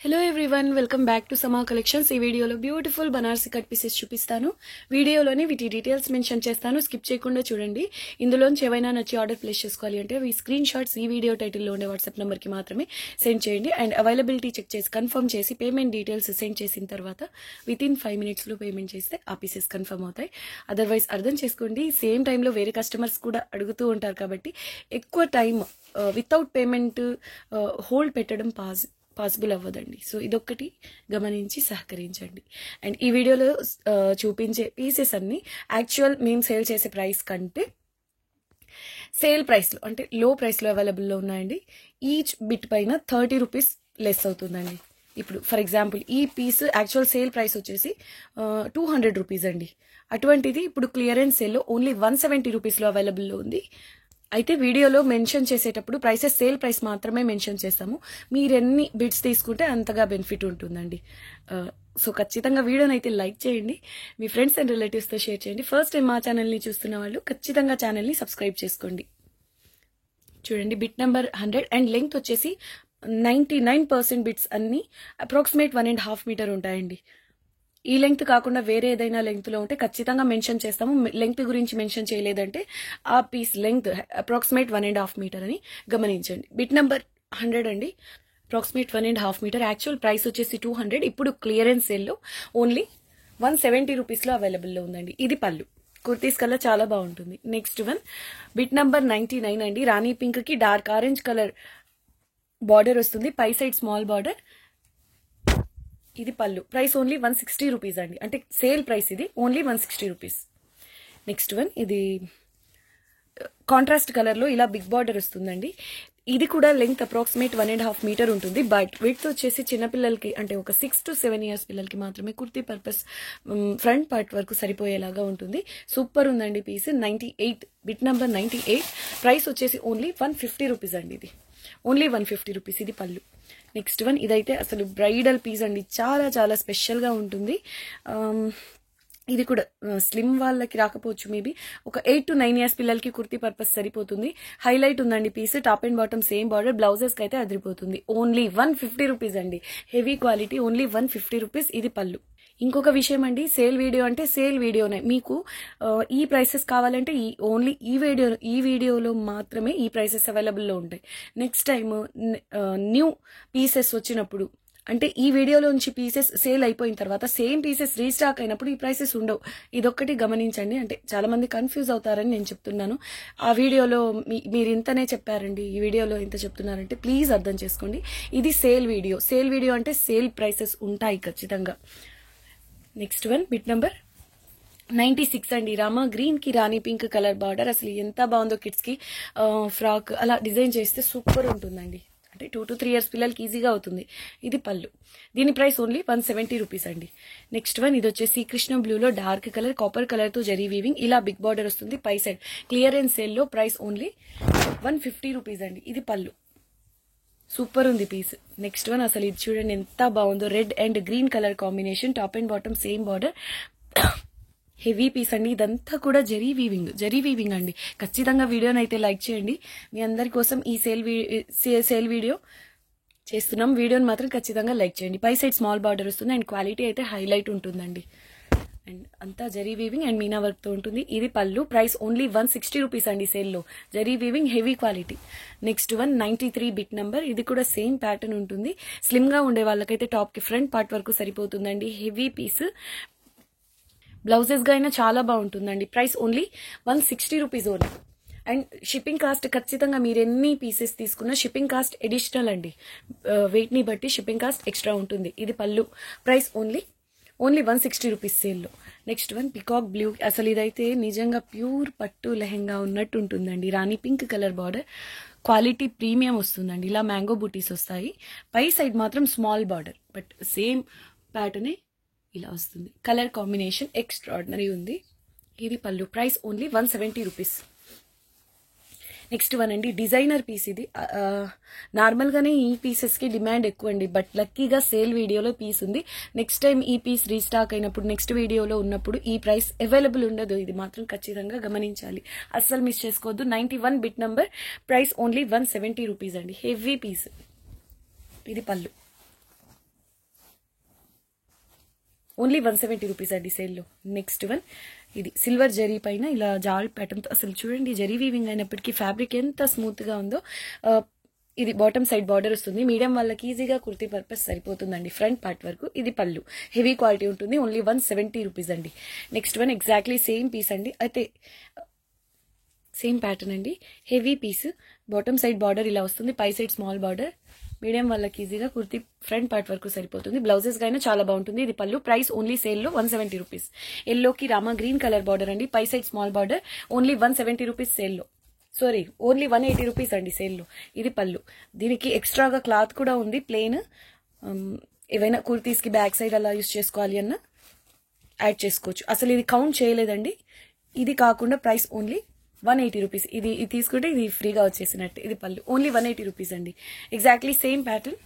Hello everyone, welcome back to సమా collections. ఈ వీడియోలో బ్యూటిఫుల్ బనారసి కట్ పీసెస్ చూపిస్తాను. వీడియోలోని వీటి డీటెయిల్స్ మెన్షన్ చేస్తాను, స్కిప్ చేయకుండా చూడండి. ఇందులోంచి ఏవైనా నచ్చి ఆర్డర్ ప్లేస్ చేసుకోవాలి అంటే ఈ స్క్రీన్ షాట్స్ ఈ వీడియో టైటిల్లో ఉండే వాట్సాప్ నెంబర్కి మాత్రమే సెండ్ చేయండి. అండ్ అవైలబిలిటీ చెక్ చేసి కన్ఫర్మ్ చేసి పేమెంట్ డీటెయిల్స్ సెండ్ చేసిన తర్వాత వితిన్ 5 minutesలో పేమెంట్ చేస్తే ఆ పీసెస్ కన్ఫర్మ్ అవుతాయి. అదర్వైజ్ అర్థం చేసుకోండి, సేమ్ టైంలో వేరే కస్టమర్స్ కూడా అడుగుతూ ఉంటారు కాబట్టి ఎక్కువ టైం వితౌట్ పేమెంట్ హోల్డ్ పెట్టడం పాసిబుల్ అవ్వదండి. సో ఇదొక్కటి గమనించి సహకరించండి. అండ్ ఈ వీడియోలో చూపించే పీసెస్ అన్ని యాక్చువల్ మేము సేల్ చేసే ప్రైస్ కంటే సేల్ ప్రైస్లో అంటే లో ప్రైస్లో అవైలబుల్లో ఉన్నాయండి. ఈచ్ బిట్ పైన 30 రూపీస్ లెస్ అవుతుందండి. ఇప్పుడు ఫర్ ఎగ్జాంపుల్ ఈ పీస్ యాక్చువల్ సేల్ ప్రైస్ వచ్చేసి 200 రూపీస్ అండి. అటువంటిది ఇప్పుడు క్లియరెన్స్ సేల్లో ఓన్లీ 170 రూపీస్లో అవైలబుల్లో ఉంది. అయితే వీడియోలో మెన్షన్ చేసేటప్పుడు ప్రైసెస్ సేల్ ప్రైస్ మాత్రమే మెన్షన్ చేస్తాము. మీరు ఎన్ని బిట్స్ తీసుకుంటే అంతగా బెనిఫిట్ ఉంటుందండి. సో ఖచ్చితంగా వీడియోని అయితే లైక్ చేయండి, మీ ఫ్రెండ్స్ అండ్ రిలేటివ్స్తో షేర్ చేయండి. ఫస్ట్ టైం మా ఛానల్ని చూస్తున్న వాళ్ళు ఖచ్చితంగా ఛానల్ని సబ్స్క్రైబ్ చేసుకోండి. చూడండి, బిట్ నెంబర్ 100 అండ్ లెంగ్త్ వచ్చేసి 99% బిట్స్ అన్ని అప్రాక్సిమేట్ 1.5 మీటర్ ఉంటాయండి. ఈ లెంగ్త్ కాకుండా వేరే ఏదైనా లెంగ్త్లో ఉంటే ఖచ్చితంగా మెన్షన్ చేస్తాము. లెంగ్త్ గురించి మెన్షన్ చేయలేదంటే ఆ పీస్ లెంగ్త్ అప్రాక్సిమేట్ 1.5 మీటర్ అని గమనించండి. బిట్ నెంబర్ 100 అండి, అప్రాక్సిమేట్ 1.5 మీటర్. యాక్చువల్ ప్రైస్ వచ్చేసి 200, ఇప్పుడు క్లియరెన్స్ సేల్లో ఓన్లీ 170 రూపీస్లో అవైలబుల్లో ఉందండి. ఇది పళ్ళు, కుర్తీస్ కలర్ చాలా బాగుంటుంది. నెక్స్ట్ వన్ బిట్ నెంబర్ 99 అండి. రాణి పింక్ కి డార్క్ ఆరెంజ్ కలర్ బార్డర్ వస్తుంది, పై సైడ్ స్మాల్ బార్డర్. ఇది పళ్ళు, ప్రైస్ ఓన్లీ 160 రూపీస్ అండి. అంటే సేల్ ప్రైస్ ఇది ఓన్లీ 160 రూపీస్. నెక్స్ట్ వన్ ఇది కాంట్రాస్ట్ కలర్లో ఇలా బిగ్ బార్డర్ వస్తుందండి. ఇది కూడా లెంగ్త్ అప్రాక్సిమేట్ 1.5 మీటర్ ఉంటుంది. బట్ విడ్త్ వచ్చేసి చిన్నపిల్లలకి అంటే ఒక 6 to 7 years పిల్లలకి మాత్రమే కుర్తీ పర్పస్ ఫ్రంట్ పార్ట్ వరకు సరిపోయేలాగా ఉంటుంది. సూపర్ ఉందండి పీస్. 98 బిట్ నెంబర్ 98, ప్రైస్ వచ్చేసి ఓన్లీ 150 రూపీస్ అండి. ఇది ఓన్లీ 150 రూపీస్. ఇది పళ్ళు. నెక్స్ట్ వన్ ఇదైతే అసలు బ్రైడల్ పీస్ అండి, చాలా చాలా స్పెషల్గా ఉంటుంది. ఇది కూడా స్లిమ్ వాళ్ళకి రాకపోవచ్చు, మేబీ ఒక 8 to 9 years పిల్లలకి కుర్తీ పర్పస్ సరిపోతుంది. హైలైట్ ఉందండి piece, top and bottom same border, బ్లౌజెస్కి అయితే అదిరిపోతుంది. ఓన్లీ 150 రూపీస్ అండి. Heavy quality, only 150 rupees. ఇది పళ్ళు. ఇంకొక విషయం అండి, సేల్ వీడియో అంటే సేల్ వీడియోనే. మీకు ఈ ప్రైసెస్ కావాలంటే ఓన్లీ ఈ వీడియోలో మాత్రమే ఈ ప్రైసెస్ అవైలబుల్లో ఉంటాయి. నెక్స్ట్ టైం న్యూ పీసెస్ వచ్చినప్పుడు అంటే ఈ వీడియోలోంచి పీసెస్ సేల్ అయిపోయిన తర్వాత సేమ్ పీసెస్ రీస్టాక్ అయినప్పుడు ఈ ప్రైసెస్ ఉండవు. ఇదొక్కటి గమనించండి. అంటే చాలా మంది కన్ఫ్యూజ్ అవుతారని నేను చెప్తున్నాను. ఆ వీడియోలో మీరు ఇంతనే చెప్పారండి, ఈ వీడియోలో ఇంత చెప్తున్నారంటే ప్లీజ్ అర్థం చేసుకోండి. ఇది సేల్ వీడియో. సేల్ వీడియో అంటే సేల్ ప్రైసెస్ ఉంటాయి ఖచ్చితంగా. నెక్స్ట్ వన్ బిట్ నెంబర్ 96 అండి. రామా గ్రీన్ కి రాణి పింక్ కలర్ బార్డర్. అసలు ఎంత బాగుందో, కిడ్స్ కి ఫ్రాక్ అలా డిజైన్ చేస్తే సూపర్ ఉంటుందండి. అంటే 2 to 3 years పిల్లలకి ఈజీగా అవుతుంది. ఇది పళ్ళు, దీని ప్రైస్ ఓన్లీ 170 రూపీస్ అండి. నెక్స్ట్ వన్ ఇది వచ్చేసి కృష్ణ బ్లూలో డార్క్ కలర్, కాపర్ కలర్తో జరీ వీవింగ్, ఇలా బిగ్ బార్డర్ వస్తుంది పై సైడ్. క్లియరెన్స్ సేల్లో ప్రైస్ ఓన్లీ 150 రూపీస్ అండి. ఇది పళ్ళు, సూపర్ ఉంది పీస్. నెక్స్ట్ వన్ అసలు ఇది చూడండి ఎంత బాగుందో, red and green colour combination, top and bottom same border. Heavy piece అండి. ఇదంతా కూడా జరీ వీవింగ్ అండి. ఖచ్చితంగా వీడియోని అయితే లైక్ చేయండి. మీ అందరి కోసం ఈ సేల్ వీడియో చేస్తున్నాం. వీడియోని మాత్రం ఖచ్చితంగా లైక్ చేయండి. పై సైడ్ స్మాల్ బార్డర్ వస్తుంది అండ్ క్వాలిటీ అయితే హైలైట్ ఉంటుందండి. అండ్ అంతా జరీ వీవింగ్ అండ్ మీనా వర్క్తో ఉంటుంది. ఇది పళ్ళు, ప్రైస్ ఓన్లీ 160 రూపీస్ అండి సేల్లో. Zari weaving, heavy quality. Next one 93 bit number. ఇది కూడా సేమ్ ప్యాటర్న్ ఉంటుంది. స్లిమ్గా ఉండే వాళ్ళకైతే టాప్కి ఫ్రంట్ పార్ట్ వరకు సరిపోతుందండి. హెవీ పీస్, బ్లౌజెస్గా అయినా చాలా బాగుంటుందండి. Price only 160 rupees only. And shipping cost ఖచ్చితంగా మీరు ఎన్ని పీసెస్ తీసుకున్నా షిప్పింగ్ కాస్ట్ ఎడిషనల్ అండి. వెయిట్ని బట్టి షిప్పింగ్ కాస్ట్ ఎక్స్ట్రా ఉంటుంది. ఇది పళ్ళు, ప్రైస్ ఓన్లీ 160 రూపీస్ సేల్లో. Next one peacock blue. అసలు ఇదైతే నిజంగా ప్యూర్ పట్టు లెహెంగా ఉన్నట్టు ఉంటుందండి. Rani pink colour border, quality premium వస్తుందండి. ఇలా మ్యాంగో బూటీస్ వస్తాయి. పై సైడ్ మాత్రం స్మాల్ బార్డర్, బట్ సేమ్ ప్యాటర్నే ఇలా వస్తుంది. కలర్ కాంబినేషన్ ఎక్స్ట్రాడినరీ ఉంది. ఇది pallu, price only 170 rupees. Next one అండి డిజైనర్ పీస్. ఇది నార్మల్గానే ఈ పీసెస్కి డిమాండ్ ఎక్కువ అండి, బట్ లక్కీగా సేల్ వీడియోలో పీస్ ఉంది. నెక్స్ట్ టైం ఈ పీస్ రీస్టాక్ అయినప్పుడు నెక్స్ట్ వీడియోలో ఉన్నప్పుడు ఈ ప్రైస్ అవైలబుల్ ఉండదు. ఇది మాత్రం ఖచ్చితంగా గమనించాలి, అస్సలు మిస్ చేసుకోవద్దు. 91 bit number, price only 170 rupees అండి. Heavy piece. ఇది పళ్ళు. ఓన్లీ 170 రూపీస్ అండి సేల్లో. నెక్స్ట్ వన్ ఇది సిల్వర్ జరీ పైన ఇలా జాల్ ప్యాటర్న్. అసలు చూడండి జరీ వీవింగ్ అయినప్పటికీ ఫ్యాబ్రిక్ ఎంత స్మూత్గా ఉందో. ఇది బాటమ్ సైడ్ బార్డర్ వస్తుంది. మీడియం వాళ్ళకి ఈజీగా కుర్తీ పర్పస్ సరిపోతుందండి. ఫ్రంట్ పార్ట్ వరకు ఇది పళ్ళు. హెవీ క్వాలిటీ ఉంటుంది. ఓన్లీ 170 రూపీస్ అండి. Next one exactly same piece అండి. అయితే సేమ్ ప్యాటర్న్ అండి. Heavy piece. Bottom side border ఇలా వస్తుంది. పై సైడ్ స్మాల్ బార్డర్. మీడియం వాళ్ళకి ఈజీగా కుర్తీ ఫ్రంట్ పార్ట్ వరకు సరిపోతుంది. బ్లౌజెస్ అయినా చాలా బాగుంటుంది. ఇది పళ్ళు. ప్రైస్ ఓన్లీ సేల్లో 170 రూపీస్. ఎల్లోకి రామా గ్రీన్ కలర్ బార్డర్ అండి. పై side small border. Only 170 rupees సేల్లో. సారీ, ఓన్లీ 180 రూపీస్ అండి సేల్లో. ఇది పళ్ళు. దీనికి ఎక్స్ట్రాగా క్లాత్ కూడా ఉంది ప్లెయిన్. ఏవైనా కుర్తీస్కి బ్యాక్ సైడ్ అలా యూస్ చేసుకోవాలి అన్న యాడ్ చేసుకోవచ్చు. అసలు ఇది కౌంట్ చేయలేదండి. ఇది కాకుండా ప్రైస్ ఓన్లీ 180 రూపీస్. ఇది తీసుకుంటే ఇది ఫ్రీగా వచ్చేసినట్టు. ఇది పళ్ళు. ఓన్లీ 180 రూపీస్ అండి. Exactly same pattern.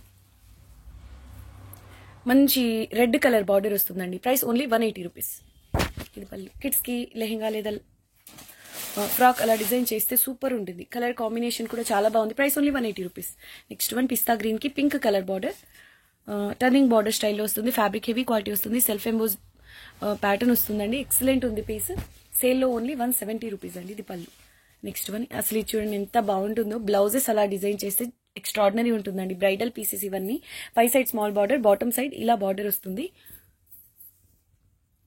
మంచి రెడ్ కలర్ బార్డర్ వస్తుందండి. Price only 180 rupees. ఇది పళ్ళు. కిడ్స్కి లెహెంగా లేదా ఫ్రాక్ అలా డిజైన్ చేస్తే సూపర్ ఉంటుంది. కలర్ కాంబినేషన్ కూడా చాలా బాగుంది. Price only 180 rupees. Next one పిస్తా గ్రీన్ కి pink colour border. Turning border స్టైల్లో వస్తుంది. ఫ్యాబ్రిక్ హెవీ క్వాలిటీ వస్తుంది. సెల్ఫ్ ఎంబోజ్ ప్యాటర్న్ వస్తుందండి. ఎక్సలెంట్ ఉంది పీస్. సేల్లో ఓన్లీ 170 రూపీస్ అండి. ఇది పళ్ళు. నెక్స్ట్ వన్ అసలు ఇది చూడండి ఎంత బాగుంటుందో. బ్లౌజెస్ అలా డిజైన్ చేస్తే ఎక్స్ట్రాడినరీ ఉంటుందండి. బ్రైడల్ పీసెస్ ఇవన్నీ. పై side small border, bottom side ఇలా బార్డర్ వస్తుంది.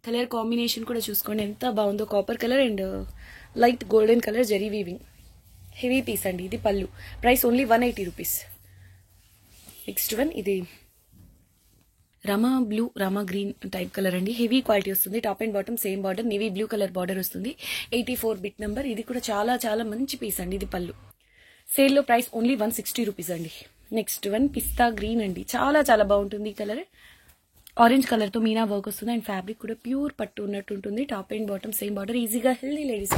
కలర్ కాంబినేషన్ కూడా చూసుకోండి ఎంత బాగుందో. Copper colour and light golden colour zari weaving. Heavy piece అండి. ఇది pallu. Price only 180 rupees. Next one ఇది రామా బ్లూ, రామా గ్రీన్ టైప్ కలర్ అండి. హెవీ క్వాలిటీ వస్తుంది. Top and bottom same border. Navy blue colour border వస్తుంది. 84 బిట్ నెంబర్. ఇది కూడా చాలా చాలా మంచి పీస్ అండి. ఇది పళ్ళు. సేల్లో ప్రైస్ ఓన్లీ 160 రూపీస్ అండి. నెక్స్ట్ వన్ పిస్తా గ్రీన్ అండి. చాలా చాలా బాగుంటుంది ఈ కలర్. ఆరెంజ్ కలర్ తో మీనా వర్క్ వస్తుంది. అండ్ ఫ్యాబ్రిక్ కూడా ప్యూర్ పట్టు ఉన్నట్టు ఉంటుంది. Top and bottom same border. ఈజీగా హెల్దీ లేడీస్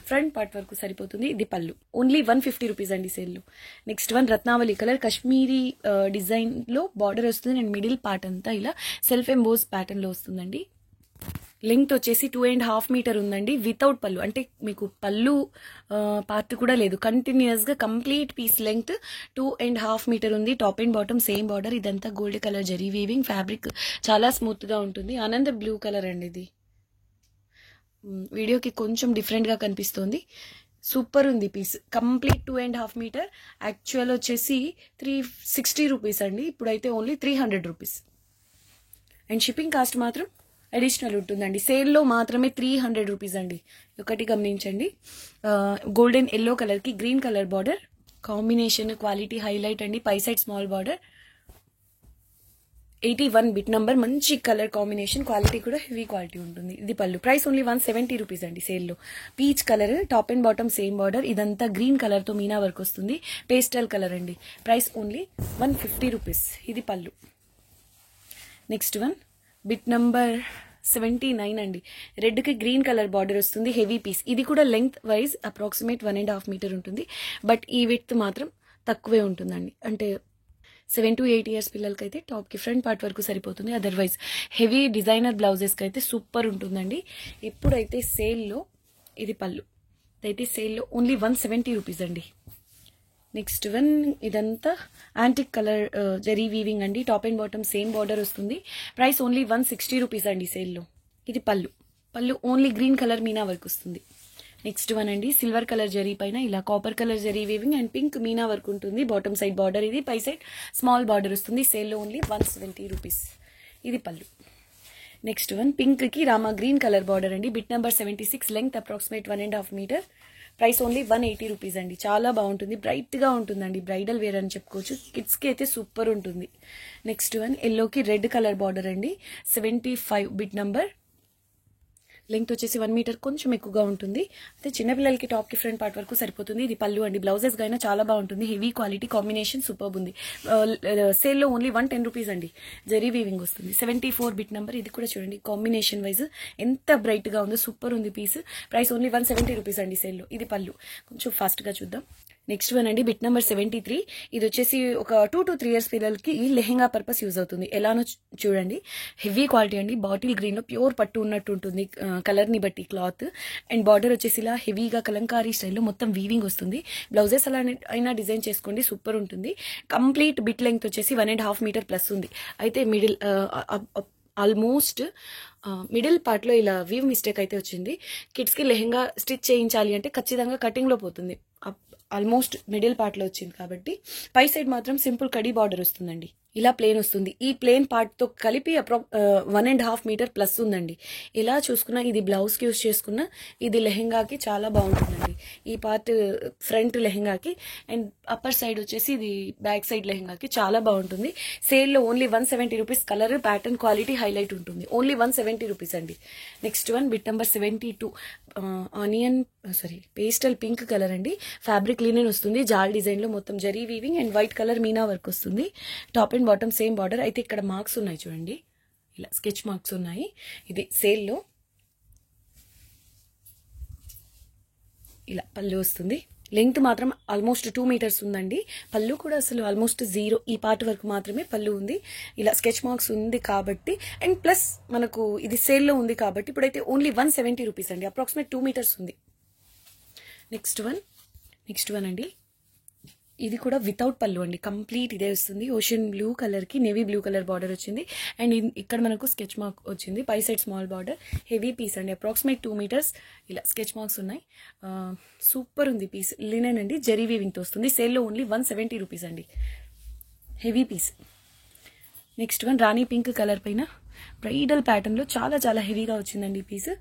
ఫ్రంట్ పార్ట్ వరకు సరిపోతుంది. ఇది పళ్ళు. ఓన్లీ 150 రూపీస్ అండి సేల్లో. Next one Ratnavali colour Kashmiri design లో బార్డర్ వస్తుంది. అండ్ మిడిల్ పార్ట్ అంతా ఇలా సెల్ఫ్ ఎంబోజ్ ప్యాటర్న్ లో వస్తుందండి. లెంగ్త్ వచ్చేసి 2.5 మీటర్ ఉందండి. వితౌట్ పళ్ళు, అంటే మీకు పళ్ళు పార్ట్ కూడా లేదు. కంటిన్యూస్ గా కంప్లీట్ పీస్ లెంగ్త్ 2.5 మీటర్ ఉంది. Top and bottom same border. ఇదంతా gold colour zari weaving. Fabric చాలా స్మూత్ గా ఉంటుంది. ఆనంద బ్లూ కలర్ అండి. ఇది వీడియోకి కొంచెం డిఫరెంట్ గా కనిపిస్తుంది. సూపర్ ఉంది పీస్. Complete 2.5 metre. యాక్చువల్ వచ్చేసి 360 రూపీస్ అండి. ఇప్పుడైతే only 300 rupees. And shipping cost మాత్రం అడిషనల్ ఉంటుందండి. సేల్లో మాత్రమే 300 రూపీస్ అండి. ఒకటి గమనించండి. గోల్డెన్ ఎల్లో కలర్ కి green colour border combination quality highlight అండి. పై side small border. 81 bit number. మంచి కలర్ కాంబినేషన్. క్వాలిటీ కూడా హెవీ క్వాలిటీ ఉంటుంది. ఇది పళ్ళు. ప్రైస్ ఓన్లీ 170 రూపీస్ అండి సేల్లో. Peach colour. Top and bottom same border. ఇదంతా గ్రీన్ కలర్ తో మీనా వర్క్ వస్తుంది. పేస్టల్ కలర్ అండి. Price only 150 rupees. ఇది pallu. Next one bit number 79 అండి. రెడ్ కి గ్రీన్ కలర్ బార్డర్ వస్తుంది. Heavy piece. ఇది కూడా లెంగ్త్ వైజ్ అప్రాక్సిమేట్ 1.5 మీటర్ ఉంటుంది. బట్ ఈ విడ్త్ మాత్రం తక్కువే ఉంటుందండి. అంటే 7 to 8 ఇయర్స్ పిల్లలకైతే టాప్ కి ఫ్రంట్ పార్ట్ వరకు సరిపోతుంది. అదర్వైజ్ హెవీ డిజైనర్ బ్లౌజెస్ కి అయితే సూపర్ ఉంటుందండి. ఎప్పుడైతే సేల్లో ఇది పళ్ళు. అయితే సేల్లో ఓన్లీ 170 రూపీస్ అండి. నెక్స్ట్ వన్ ఇదంతా యాంటిక్ కలర్ జరీ వీవింగ్ అండి. Top and bottom same border వస్తుంది. ప్రైస్ ఓన్లీ 160 రూపీస్ అండి సేల్లో. ఇది pallu. Pallu only green colour meena work వస్తుంది. నెక్స్ట్ వన్ అండి సిల్వర్ కలర్ జరీ పైన ఇలా copper colour zari weaving and pink meena work ఉంటుంది. Bottom side border. ఇది పై సైడ్ స్మాల్ బార్డర్ వస్తుంది. సేల్లో ఓన్లీ 170 రూపీస్. ఇది పళ్ళు. నెక్స్ట్ వన్ పింక్ కి రామా గ్రీన్ కలర్ బార్డర్ అండి. Bit number 76. Length approximate 1.5 metre. Price only 180 rupees అండి. చాలా బాగుంటుంది. బ్రైట్ గా ఉంటుందండి. బ్రైడల్ వేర్ అని చెప్పుకోవచ్చు. కిడ్స్ కి అయితే సూపర్ ఉంటుంది. నెక్స్ట్ వన్ ఎల్లోకి రెడ్ కలర్ బార్డర్ అండి. 75 బిట్ నంబర్. లెంగ్త్ వచ్చేసి 1 మీటర్ కొంచెం ఎక్కువగా ఉంటుంది. అయితే చిన్నపిల్లలకి టాప్ కి ఫ్రంట్ పార్ట్ వరకు సరిపోతుంది. ఇది పళ్ళు అండి. బ్లౌజెస్ అయినా చాలా బాగుంటుంది. హెవీ క్వాలిటీ కాంబినేషన్ సూపర్ ఉంది. సేల్లో ఓన్లీ 110 రూపీస్ అండి. జరీ వీవింగ్ వస్తుంది. 74 బిట్ నంబర్. ఇది కూడా చూడండి కాంబినేషన్ వైజ్ ఎంత బ్రైట్ గా ఉందో. సూపర్ ఉంది పీస్. ప్రైస్ ఓన్లీ 170 రూపీస్ అండి సేల్లో. ఇది పళ్ళు. కొంచెం ఫాస్ట్ గా చూద్దాం. నెక్స్ట్ వన్ అండి బిట్ నెంబర్ 73. ఇది వచ్చేసి ఒక 2 to 3 ఇయర్స్ పిల్లలకి లెహెంగా పర్పస్ యూజ్ అవుతుంది. ఎలానో చూడండి. హెవీ క్వాలిటీ అండి. బాటిల్ గ్రీన్ లో ప్యూర్ పట్టు ఉన్నట్టు ఉంటుంది. కలర్ ని బట్టి క్లాత్. అండ్ బార్డర్ వచ్చేసి ఇలా హెవీగా కలంకారీ స్టైల్లో మొత్తం వీవింగ్ వస్తుంది. బ్లౌజెస్ అలా అయినా డిజైన్ చేసుకోండి. సూపర్ ఉంటుంది. కంప్లీట్ బిట్ లెంగ్త్ వచ్చేసి 1.5 మీటర్ ప్లస్ ఉంది. అయితే మిడిల్ ఆల్మోస్ట్ మిడిల్ పార్ట్లో ఇలా వీవ్ మిస్టేక్ అయితే వచ్చింది. కిడ్స్కి లెహెంగా స్టిచ్ చేయించాలి అంటే ఖచ్చితంగా కటింగ్లో పోతుంది. ఆల్మోస్ట్ మిడిల్ పార్ట్లో వచ్చింది కాబట్టి పై సైడ్ మాత్రం సింపుల్ కడీ బార్డర్ వస్తుందండి. ఇలా ప్లేన్ వస్తుంది. ఈ ప్లేన్ పార్ట్తో కలిపి 1.5 మీటర్ ప్లస్ ఉందండి. ఇలా చూసుకున్నా ఇది బ్లౌజ్కి యూస్ చేసుకున్నా ఇది లెహెంగాకి చాలా బాగుంటుందండి. ఈ పార్ట్ ఫ్రంట్ లెహెంగాకి అండ్ అప్పర్ సైడ్ వచ్చేసి ఇది బ్యాక్ సైడ్ లెహెంగాకి చాలా బాగుంటుంది. సేల్లో only 170 rupees. Colour pattern quality highlight ఉంటుంది. ఓన్లీ 170 రూపీస్ అండి. Next one bit number 72 pastel pink colour అండి. ఫ్యాబ్రిక్ లినెన్ వస్తుంది. జాల్ డిజైన్లో మొత్తం zari weaving and white colour meena work వస్తుంది. Top and bottom same border. అయితే ఇక్కడ మార్క్స్ ఉన్నాయి చూడండి, ఇలా స్కెచ్ మార్క్స్ ఉన్నాయి. ఇది సేల్లో ఇలా పళ్ళు వస్తుంది. లెంగ్త్ మాత్రం ఆల్మోస్ట్ 2 మీటర్స్ ఉందండి. పళ్ళు కూడా అసలు ఆల్మోస్ట్ 0, ఈ పార్ట్ వరకు మాత్రమే పళ్ళు ఉంది. ఇలా స్కెచ్ మార్క్స్ ఉంది కాబట్టి అండ్ ప్లస్ మనకు ఇది సేల్లో ఉంది కాబట్టి ఇప్పుడైతే ఓన్లీ 170 రూపీస్ అండి. అప్రాక్సిమేట్ 2 మీటర్స్ ఉంది. నెక్స్ట్ వన్ అండి, ఇది కూడా వితౌట్ పళ్ళు అండి. కంప్లీట్ ఇదే వస్తుంది. ఓషన్ బ్లూ కలర్కి నేవీ బ్లూ కలర్ బార్డర్ వచ్చింది అండ్ ఇక్కడ మనకు స్కెచ్ మార్క్ వచ్చింది. పై side small border. Heavy piece అండి. Approximate 2 metres. ఇలా స్కెచ్ మార్క్స్ ఉన్నాయి. సూపర్ ఉంది పీస్. లినెన్ అండి, జరీ వీవింగ్తో వస్తుంది. సేల్లో ఓన్లీ 170 రూపీస్ అండి. Heavy piece. Next one rani pink colour పైన బ్రైడల్ ప్యాటర్న్లో చాలా చాలా హెవీగా వచ్చిందండి ఈ పీస్.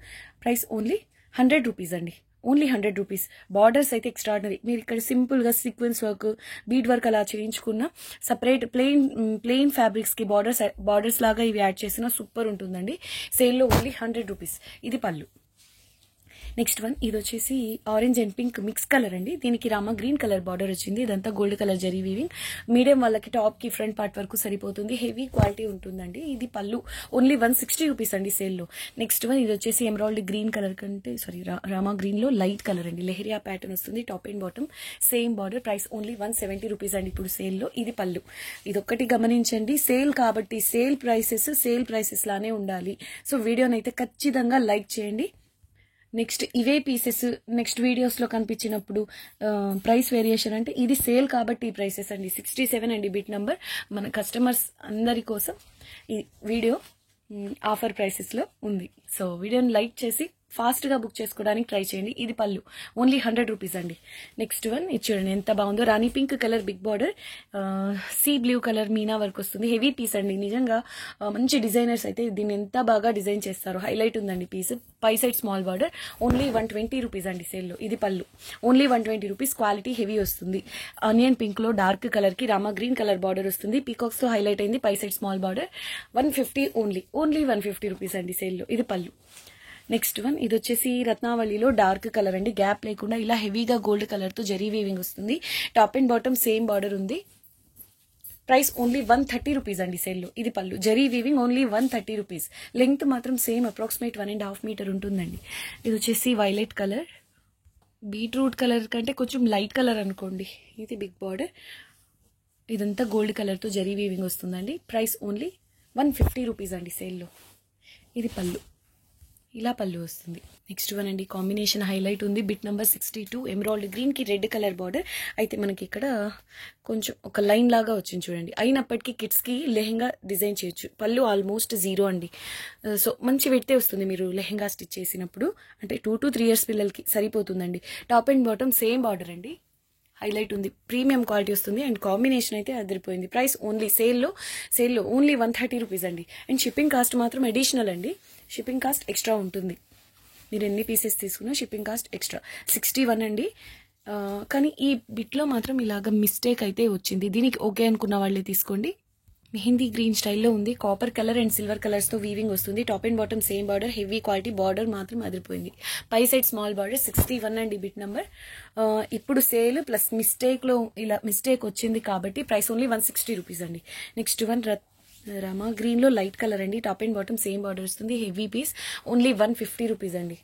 ప్రైస్ ఓన్లీ 100 రూపీస్ అండి. Only 100 rupees. బార్డర్స్ అయితే ఎక్స్ట్రాడినరీ. మీరు ఇక్కడ సింపుల్గా సీక్వెన్స్ వర్క్, బీడ్ వర్క్ అలా చేయించుకున్న సపరేట్ ప్లెయిన్ ఫ్యాబ్రిక్స్కి బార్డర్స్ లాగా ఇవి యాడ్ చేసిన సూపర్ ఉంటుందండి. సేల్లో ఓన్లీ 100 రూపీస్. ఇది పళ్ళు. నెక్స్ట్ వన్, ఇది వచ్చేసి orange and pink mix colour అండి. దీనికి రామా గ్రీన్ కలర్ బార్డర్ వచ్చింది. ఇదంతా gold colour zari weaving. Medium వాళ్ళకి టాప్కి ఫ్రంట్ పార్ట్ వరకు సరిపోతుంది. హెవీ క్వాలిటీ ఉంటుందండి. ఇది పళ్ళు. ఓన్లీ 160 రూపీస్ అండి సేల్లో. నెక్స్ట్ వన్, ఇది వచ్చేసి ఎమరాల్డ్ గ్రీన్ కలర్ రామా గ్రీన్లో లైట్ కలర్ అండి. లెహరియా ప్యాటర్న్ వస్తుంది. Top and bottom same border. Price only 170 rupees అండి ఇప్పుడు సేల్లో. ఇది పళ్ళు. ఇదొక్కటి గమనించండి, సేల్ కాబట్టి సేల్ ప్రైసెస్ లానే ఉండాలి. సో వీడియోనైతే ఖచ్చితంగా లైక్ చేయండి. నెక్స్ట్ ఇవే పీసెస్ నెక్స్ట్ వీడియోస్లో కనిపించినప్పుడు ప్రైస్ వేరియేషన్ అంటే ఇది సేల్ కాబట్టి ఈ ప్రైసెస్ అండి. 67 అండి బిట్ నెంబర్. మన కస్టమర్స్ అందరి కోసం ఈ వీడియో ఆఫర్ ప్రైసెస్లో ఉంది. సో వీడియోని లైక్ చేసి ఫాస్ట్గా బుక్ చేసుకోవడానికి ట్రై చేయండి. ఇది పళ్ళు. ఓన్లీ 100 రూపీస్ అండి. నెక్స్ట్ వన్, ఇది చూడండి ఎంత బాగుందో. Rani pink colour big border, sea blue colour meena work వస్తుంది. హెవీ పీస్ అండి. నిజంగా మంచి డిజైనర్స్ అయితే దీన్ని ఎంత బాగా డిజైన్ చేస్తారు. హైలైట్ ఉందండి పీస్. పై side small border. Only 120 rupees అండి సేల్లో. ఇది pallu. Only 120 rupees. Quality heavy వస్తుంది. ఆనియన్ పింక్లో డార్క్ కలర్కి రామా గ్రీన్ కలర్ బార్డర్ వస్తుంది. పీకాక్స్తో హైలైట్ అయింది. పై side small border. 150 only 150 rupees అండి సేల్లో. ఇది పళ్ళు. నెక్స్ట్ వన్, ఇది వచ్చేసి రత్నావళిలో డార్క్ కలర్ అండి. గ్యాప్ లేకుండా ఇలా హెవీగా గోల్డ్ కలర్తో జరీ వీవింగ్ వస్తుంది. Top and bottom same border ఉంది. ప్రైస్ ఓన్లీ 130 రూపీస్ అండి సేల్లో. ఇది పళ్ళు. Zari weaving only 130 rupees. Length మాత్రం సేమ్ అప్రాక్సిమేట్ 1.5 మీటర్ ఉంటుందండి. ఇది వచ్చేసి వైలెట్ కలర్, బీట్రూట్ కలర్ కంటే కొంచెం లైట్ కలర్ అనుకోండి. ఇది బిగ్ బార్డర్. ఇదంతా గోల్డ్ కలర్తో జరీ వీవింగ్ వస్తుందండి. ప్రైస్ ఓన్లీ 150 రూపీస్ అండి సేల్లో. ఇది పళ్ళు. ఇలా పళ్ళు వస్తుంది. నెక్స్ట్ వన్ అండి, కాంబినేషన్ హైలైట్ ఉంది. బిట్ నెంబర్ 62 ఎమరాల్డ్ గ్రీన్కి రెడ్ కలర్ బార్డర్. అయితే మనకి ఇక్కడ కొంచెం ఒక లైన్ లాగా వచ్చింది చూడండి. అయినప్పటికీ కిడ్స్కి లెహెంగా డిజైన్ చేయొచ్చు. పళ్ళు ఆల్మోస్ట్ 0 అండి. సో మంచి వెయిటే వస్తుంది మీరు లెహెంగా స్టిచ్ చేసినప్పుడు. అంటే 2 to 3 years పిల్లలకి సరిపోతుందండి. Top and bottom same border అండి. హైలైట్ ఉంది. ప్రీమియం క్వాలిటీ వస్తుంది అండ్ కాంబినేషన్ అయితే అదిరిపోయింది. ప్రైస్ ఓన్లీ సేల్లో ఓన్లీ 130 రూపీస్ అండి. అండ్ షిప్పింగ్ కాస్ట్ మాత్రం అడిషనల్ అండి. షిప్పింగ్ కాస్ట్ ఎక్స్ట్రా ఉంటుంది. మీరు ఎన్ని పీసెస్ తీసుకున్నా షిప్పింగ్ కాస్ట్ ఎక్స్ట్రా. 61 అండి. కానీ ఈ బిట్లో మాత్రం ఇలాగ మిస్టేక్ అయితే వచ్చింది. దీనికి ఓకే అనుకున్న వాళ్ళే తీసుకోండి. మెహందీ గ్రీన్ స్టైల్లో ఉంది. కాపర్ కలర్ అండ్ సిల్వర్ కలర్స్తో వీవింగ్ వస్తుంది. Top and bottom same border. Heavy quality border మాత్రం అదిరిపోయింది. పై సైడ్ స్మాల్ బార్డర్. 61 అండి బిట్ నెంబర్. ఇప్పుడు సేల్ ప్లస్ మిస్టేక్లో ఇలా మిస్టేక్ వచ్చింది కాబట్టి ప్రైస్ ఓన్లీ 160 రూపీస్ అండి. నెక్స్ట్ వన్, రామా గ్రీన్లో లైట్ కలర్ అండి. Top and bottom same border వస్తుంది. Heavy piece. ఓన్లీ 150 రూపీస్ అండి.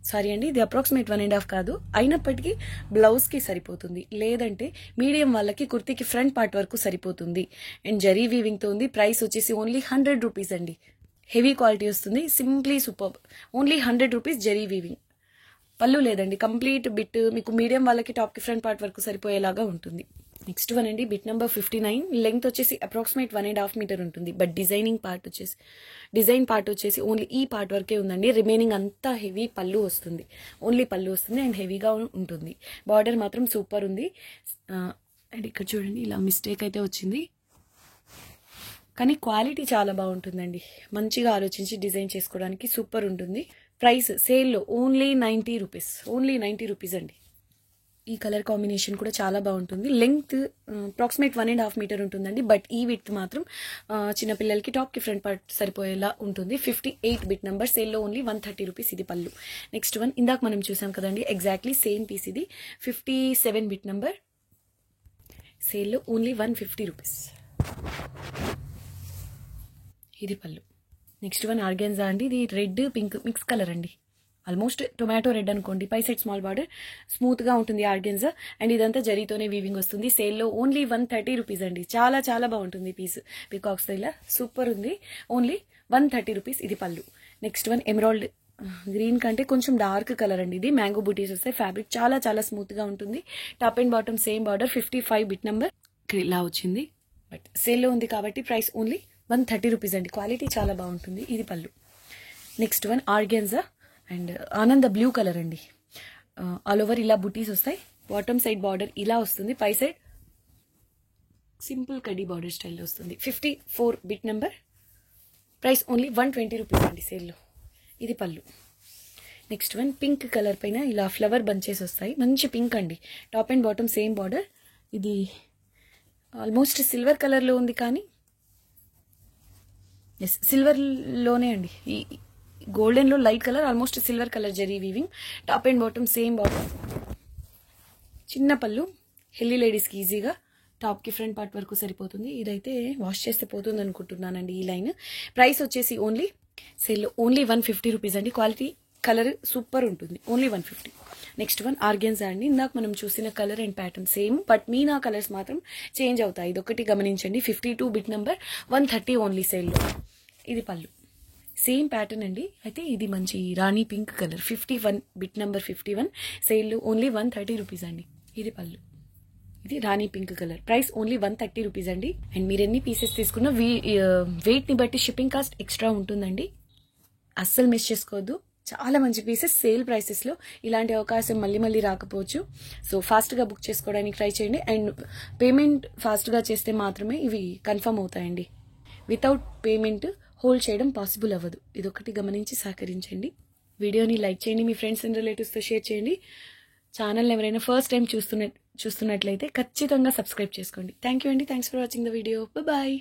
సారీ అండి, ఇది అప్రాక్సిమేట్ 1.5 కాదు. అయినప్పటికీ బ్లౌజ్కి సరిపోతుంది. లేదంటే మీడియం వాళ్ళకి కుర్తీకి ఫ్రంట్ పార్ట్ వరకు సరిపోతుంది. అండ్ జరీ వీవింగ్తో ఉంది. ప్రైస్ వచ్చేసి ఓన్లీ 100 రూపీస్ అండి. హెవీ క్వాలిటీ వస్తుంది. Simply super. Only 100 rupees zari weaving. పళ్ళు లేదండి. కంప్లీట్ బిట్ మీకు మీడియం వాళ్ళకి టాప్కి ఫ్రంట్ పార్ట్ వరకు సరిపోయేలాగా ఉంటుంది. నెక్స్ట్ వన్ అండి, బిట్ నెంబర్ 59. లెంగ్త్ వచ్చేసి అప్రాక్సిమేట్ 1.5 మీటర్ ఉంటుంది. బట్ డిజైన్ పార్ట్ వచ్చేసి ఓన్లీ ఈ పార్ట్ వరకే ఉందండి. రిమైనింగ్ అంతా హెవీ పళ్ళు వస్తుంది. ఓన్లీ పళ్ళు వస్తుంది అండ్ హెవీగా ఉంటుంది. బార్డర్ మాత్రం సూపర్ ఉంది. అండ్ ఇక్కడ చూడండి, ఇలా మిస్టేక్ అయితే వచ్చింది, కానీ క్వాలిటీ చాలా బాగుంటుందండి. మంచిగా ఆలోచించి డిజైన్ చేసుకోవడానికి సూపర్ ఉంటుంది. ప్రైస్ సేల్లో ఓన్లీ 90 రూపీస్. ఓన్లీ 90 రూపీస్ అండి. ఈ కలర్ కాంబినేషన్ కూడా చాలా బాగుంటుంది. లెంగ్త్ అప్రాక్సిమేట్ 1.5 మీటర్ ఉంటుందండి. బట్ ఈ విడ్త్ మాత్రం చిన్నపిల్లలకి టాప్కి ఫ్రంట్ పార్ట్ సరిపోయేలా ఉంటుంది. 58 బిట్ నెంబర్. సేల్లో ఓన్లీ 130 రూపీస్. ఇది పళ్ళు. నెక్స్ట్ వన్ ఇందాక మనం చూసాం కదండి, ఎగ్జాక్ట్లీ సేమ్ పీస్ ఇది. 57 బిట్ నెంబర్. సేల్లో ఓన్లీ 150 రూపీస్. ఇది పళ్ళు. నెక్స్ట్ వన్ ఆర్గాన్జా అండి. ఇది రెడ్ పింక్ మిక్స్ కలర్ అండి. ఆల్మోస్ట్ టొమాటో రెడ్ అనుకోండి. పై సైడ్ స్మాల్ బార్డర్, స్మూత్గా ఉంటుంది ఆర్గాన్జా. అండ్ ఇదంతా జరీతోనే వీవింగ్ వస్తుంది. సేల్లో ఓన్లీ 130 రూపీస్ అండి. చాలా చాలా బాగుంటుంది పీస్. పీకాక్స్ ఇలా సూపర్ ఉంది. Only 130 rupees. ఇది pallu. Next one emerald green కంటే కొంచెం డార్క్ కలర్ అండి. ఇది మ్యాంగో బూటీస్ వస్తాయి. ఫ్యాబ్రిక్ చాలా చాలా స్మూత్గా ఉంటుంది. Top and bottom same border. 55 bit number. ఇలా వచ్చింది. బట్ సేల్లో ఉంది కాబట్టి ప్రైస్ ఓన్లీ 130 రూపీస్ అండి. క్వాలిటీ చాలా బాగుంటుంది. ఇది pallu. Next one organza and ఆనంద బ్లూ కలర్ అండి. ఆల్ ఓవర్ ఇలా బుటీస్ వస్తాయి. బాటమ్ సైడ్ బార్డర్ ఇలా వస్తుంది. పై సైడ్ సింపుల్ కడ్డీ బార్డర్ స్టైల్లో వస్తుంది. 54 bit number. Price only 120 rupees అండి సేల్లో. ఇది pallu. Next one pink colour పైన ఇలా ఫ్లవర్ బంచెస్ వస్తాయి. మంచి పింక్ అండి. Top and bottom same border. ఇది ఆల్మోస్ట్ సిల్వర్ కలర్లో ఉంది, కానీ ఎస్ సిల్వర్లోనే అండి. ఈ గోల్డెన్లో light colour, almost silver colour zari weaving. Top and bottom same bottom. చిన్న పళ్ళు. హెల్దీ లేడీస్కి ఈజీగా టాప్కి ఫ్రంట్ పార్ట్ వరకు సరిపోతుంది. ఇదైతే వాష్ చేస్తే పోతుంది అనుకుంటున్నానండి ఈ లైన్. ప్రైస్ వచ్చేసి ఓన్లీ సేల్లో ఓన్లీ 150 రూపీస్ అండి. క్వాలిటీ కలర్ సూపర్ ఉంటుంది. ఓన్లీ 150. నెక్స్ట్ వన్ ఆర్గాన్జా అండి. ఇందాక మనం చూసిన colour and pattern same, but Meena colours మాత్రం చేంజ్ అవుతాయి. ఇదొకటి గమనించండి. 52 బిట్ నెంబర్. 130 ఓన్లీ సేల్లో. ఇది పళ్ళు. సేమ్ ప్యాటర్న్ అండి. అయితే ఇది మంచి rani pink colour. 51 bit number. 51 sale only 130 rupees అండి. ఇది పళ్ళు. ఇది rani pink colour. Price only 130 rupees అండి. అండ్ మీరు ఎన్ని పీసెస్ తీసుకున్నా వెయిట్ని బట్టి షిప్పింగ్ కాస్ట్ ఎక్స్ట్రా ఉంటుందండి. అస్సలు మిస్ చేసుకోవద్దు. చాలా మంచి పీసెస్ సేల్ ప్రైసెస్లో. ఇలాంటి అవకాశం మళ్ళీ రాకపోవచ్చు. సో ఫాస్ట్గా బుక్ చేసుకోవడానికి ట్రై చేయండి. అండ్ పేమెంట్ ఫాస్ట్గా చేస్తే మాత్రమే ఇవి కన్ఫర్మ్ అవుతాయండి. వితౌట్ పేమెంట్ హోల్డ్ చేయడం పాసిబుల్ అవ్వదు. ఇదొకటి గమనించి సహకరించండి. వీడియోని లైక్ చేయండి. మీ ఫ్రెండ్స్ అండ్ రిలేటివ్స్తో షేర్ చేయండి. ఛానల్ని ఎవరైనా ఫస్ట్ టైం చూస్తున్నట్లయితే ఖచ్చితంగా సబ్స్క్రైబ్ చేసుకోండి. థ్యాంక్ యూ అండి. Thanks for watching the video. Bye.